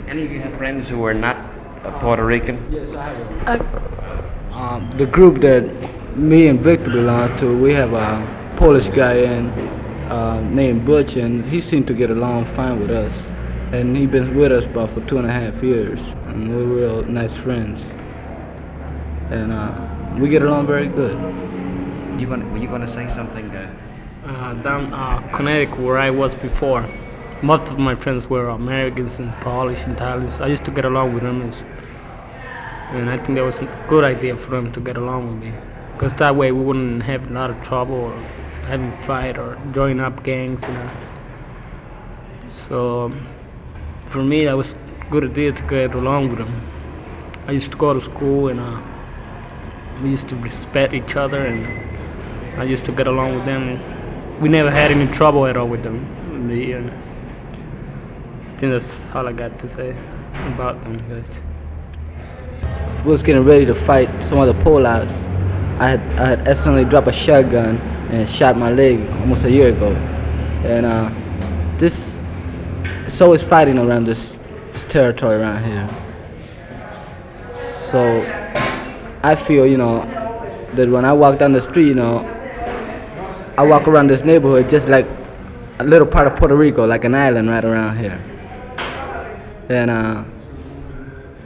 Any of you have friends who are not Puerto Rican? Yes, I have. The group that me and Victor belong to, we have a Polish guy named Butch, and he seemed to get along fine with us. And he been with us about for 2.5 years, and we're real nice friends. And we get along very good. Were you going to say something? Down Connecticut, where I was before, most of my friends were Americans and Polish and Italians. I used to get along with them, and I think that was a good idea for them to get along with me, because that way we wouldn't have a lot of trouble or having fight or joining up gangs. So for me, that was a good idea to get along with them. I used to go to school, and we used to respect each other, and I used to get along with them. We never had any trouble at all with them. I think that's all I got to say about them guys. We was getting ready to fight some other pullouts. I had accidentally dropped a shotgun and shot my leg almost a year ago. And it's always fighting around this territory around here. So I feel, that when I walk down the street, I walk around this neighborhood just like a little part of Puerto Rico, like an island right around here. And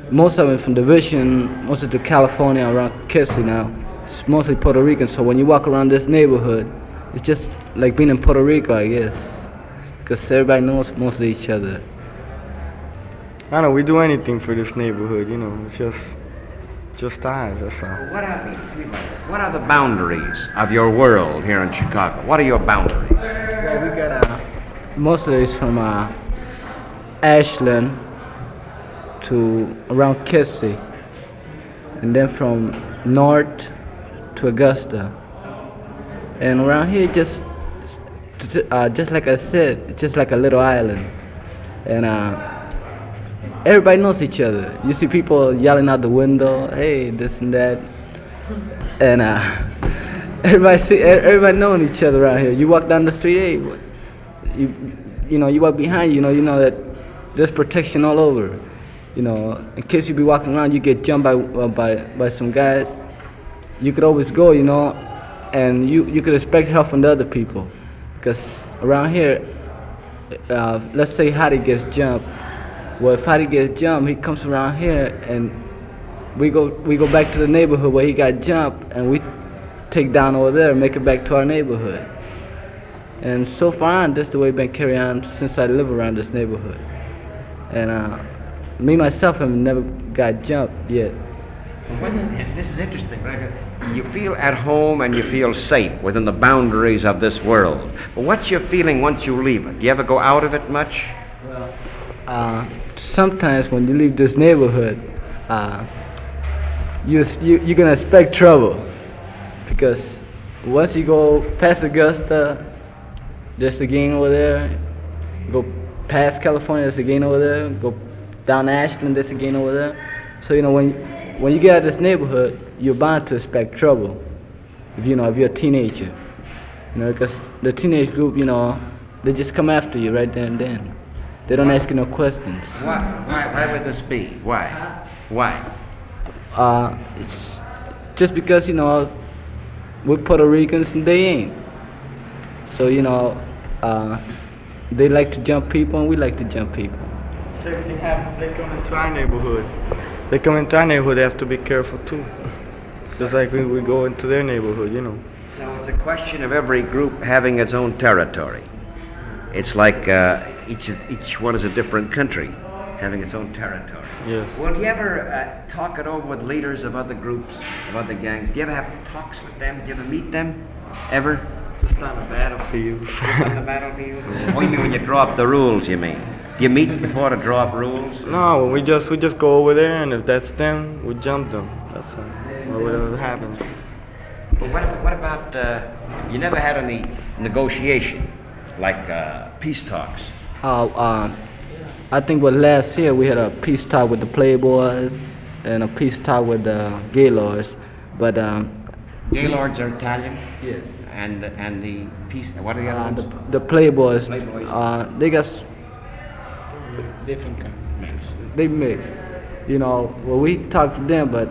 most of it from Division, most of the California around Kissy now, it's mostly Puerto Rican. So when you walk around this neighborhood, it's just like being in Puerto Rico, I guess, because everybody knows mostly each other. I know we do anything for this neighborhood, it's just ours, that's all. What are the boundaries of your world here in Chicago? What are your boundaries? Well, we got mostly it's from Ashland to around Kissy, and then from north to Augusta, and around here just like I said, it's just like a little island, and everybody knows each other. You see people yelling out the window, "Hey, this and that," and everybody knowing each other around here. You walk down the street, hey, you walk behind you know that there's protection all over. In case you be walking around, you get jumped by some guys. You could always go, and you could expect help from the other people, because around here, let's say Hottie gets jumped. Well, if Hottie gets jumped, he comes around here, and we go back to the neighborhood where he got jumped, and we take down over there and make it back to our neighborhood. And so far on, that's the way it's been carried on since I live around this neighborhood. And me myself have never got jumped yet. This is interesting, right? You feel at home and you feel safe within the boundaries of this world. But what's your feeling once you leave it? Do you ever go out of it much? Well, sometimes when you leave this neighborhood, you're gonna expect trouble, because once you go past Augusta, there's a gang over there. Go past California, there's a gang over there. Go down Ashland, there's a gang over there. So when you get out of this neighborhood, you're bound to expect trouble. If you're a teenager, because the teenage group, they just come after you right there and then. They don't ask you no questions. Why would this be? Why? It's just because, we're Puerto Ricans and they ain't. So, they like to jump people and we like to jump people. Same thing happens, they come into our neighborhood. They have to be careful too. Just like we go into their neighborhood, So it's a question of every group having its own territory. It's like each one is a different country, having its own territory. Yes. Well, do you ever talk it over with leaders of other groups, of other gangs? Do you ever have talks with them? Do you ever meet them? Ever? Just on the battlefield. On the battlefield? Oh, you mean when you draw up the rules, you mean? Do you meet before to draw up rules? No, we just go over there, and if that's them, we jump them. That's all. Or whatever happens. But what about, you never had any negotiation, like peace talks? I think last year we had a peace talk with the Playboys and a peace talk with the Gaylords, but Gaylords are Italian? yes. And the peace, what are the other ones? The Playboys, Playboys. they got Different kind. They mix. You know, well, we talked to them, but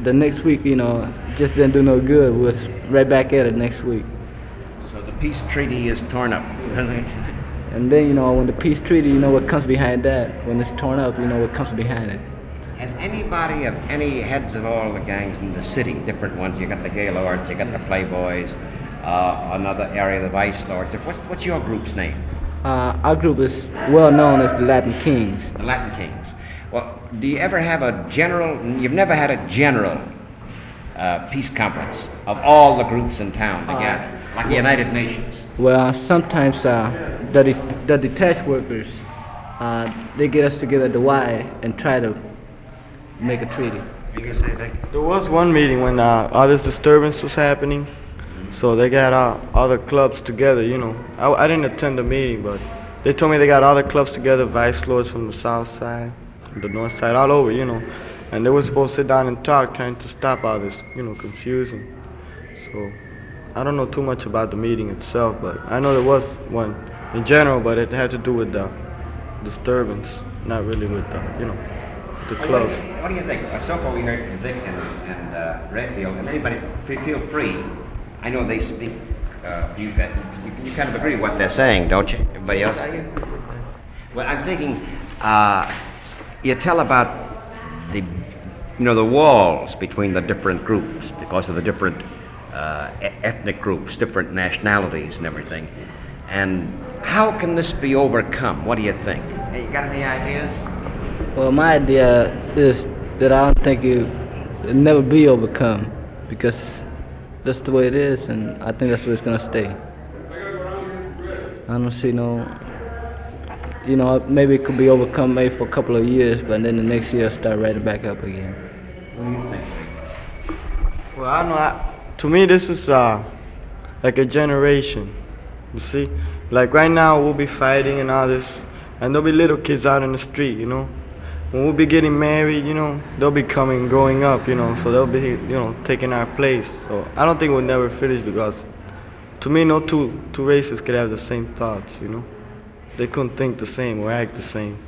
the next week, you know, just didn't do no good. We was right back at it next week. So the peace treaty is torn up. And then, you know, when the peace treaty, you know what comes behind that. When it's torn up, you know what comes behind it. Has anybody of any heads of all the gangs in the city, different ones, you got the Gaylords, you got the Playboys, another area, the Vice Lords, what's your group's name? Our group is well known as the Latin Kings. The Latin Kings. Well, do you ever have a general, you've never had a general peace conference of all the groups in town together, like the United Nations? Well, sometimes the detached workers, they get us together at the Y and try to make a treaty. You can say that. There was one meeting when all this disturbance was happening, so they got all the clubs together, you know. I didn't attend the meeting, but they told me they got all the clubs together, Vice Lords from the south side, the north side, all over, you know. And they were supposed to sit down and talk, trying to stop all this, you know, confusion. So I don't know too much about the meeting itself, but I know there was one in general, but it had to do with the disturbance, not really with the, you know, the clubs. What do you think? So far we heard from Vic and Redfield, and anybody feel free. I know they speak. You kind of agree with what they're saying, don't you? Everybody else? Well, I'm thinking. You tell about the walls between the different groups because of the different ethnic groups, different nationalities, and everything. And how can this be overcome? What do you think? Hey, you got any ideas? Well, my idea is that I don't think it'll never be overcome because that's the way it is, and I think that's where it's gonna stay. I don't see no, you know, maybe it could be overcome maybe for a couple of years, but then the next year start right back up again. What do you think? Well, I don't know. To me, this is like a generation. You see, like right now we'll be fighting and all this, and there'll be little kids out in the street, you know. When we'll be getting married, you know, they'll be coming, growing up, you know, so they'll be, you know, taking our place. So I don't think we'll never finish because, to me, no two races could have the same thoughts, you know. They couldn't think the same or act the same.